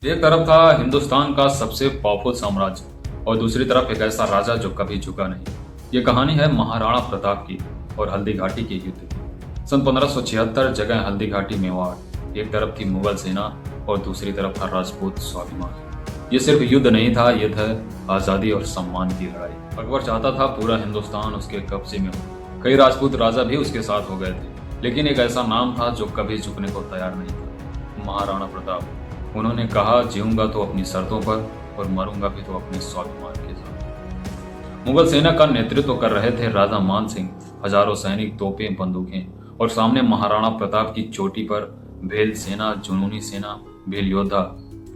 एक तरफ था हिंदुस्तान का सबसे पावरफुल साम्राज्य और दूसरी तरफ एक ऐसा राजा जो कभी झुका नहीं। ये कहानी है महाराणा प्रताप की और हल्दी घाटी के युद्ध की। सन 1576 जगह हल्दी घाटी मेवाड़। एक तरफ थी मुगल सेना और दूसरी तरफ था राजपूत स्वाभिमान। ये सिर्फ युद्ध नहीं था, ये था आजादी और सम्मान की लड़ाई। अकबर चाहता था पूरा हिंदुस्तान उसके कब्जे में हो। कई राजपूत राजा भी उसके साथ हो गए थे, लेकिन एक ऐसा नाम था जो कभी झुकने को तैयार नहीं था, महाराणा प्रताप। उन्होंने कहा, जीऊंगा तो अपनी शर्तों पर और मरूंगा भी तो अपने स्वाभिमान के साथ। मुगल सेना का नेतृत्व कर रहे थे राजा मान सिंह। हजारों सैनिक, तोपें, बंदूकें और सामने महाराणा प्रताप की चोटी पर भेल सेना, जुनूनी सेना, भेल योद्धा,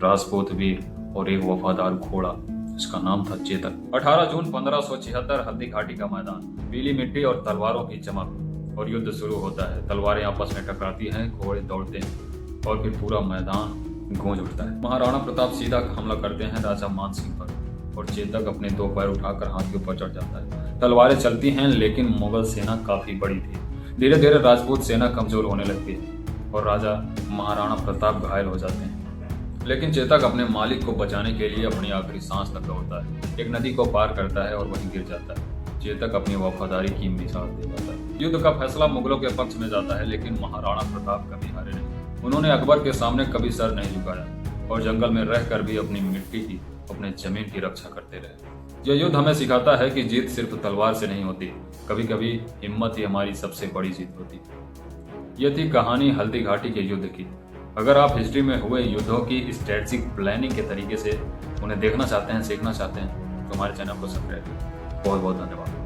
राजपूत वीर और एक वफादार घोड़ा जिसका नाम था चेतक। 18 जून 1576 हल्दी घाटी का मैदान, पीली मिट्टी और तलवारों की चमक, और युद्ध शुरू होता है। तलवारें आपस में टकराती हैं, घोड़े दौड़ते हैं और फिर पूरा मैदान गूंज उठता है। महाराणा प्रताप सीधा हमला करते हैं राजा मान सिंह पर और चेतक अपने दो पैर उठाकर हाथियों पर चढ़ जाता है। तलवारें चलती हैं, लेकिन मुगल सेना काफी बड़ी थी। धीरे धीरे राजपूत सेना कमजोर होने लगती है और राजा महाराणा प्रताप घायल हो जाते हैं। लेकिन चेतक अपने मालिक को बचाने के लिए अपनी आखिरी सांस तक दौड़ता है। एक नदी को पार करता है और वहीं गिर जाता है। चेतक अपनी वफादारी की मिसाल दे पाता है। युद्ध का फैसला मुगलों के पक्ष में जाता है, लेकिन महाराणा प्रताप कभी हारे नहीं। उन्होंने अकबर के सामने कभी सर नहीं झुकाया और जंगल में रहकर भी अपनी मिट्टी की, अपने जमीन की रक्षा करते रहे। यह युद्ध हमें सिखाता है कि जीत सिर्फ तलवार से नहीं होती, कभी कभी हिम्मत ही हमारी सबसे बड़ी जीत होती। यह थी कहानी हल्दी घाटी के युद्ध की। अगर आप हिस्ट्री में हुए युद्धों की स्ट्रेटेजिक प्लानिंग के तरीके से उन्हें देखना चाहते हैं, सीखना चाहते हैं, तो हमारे चैनल को सब्सक्राइब करें। बहुत बहुत धन्यवाद।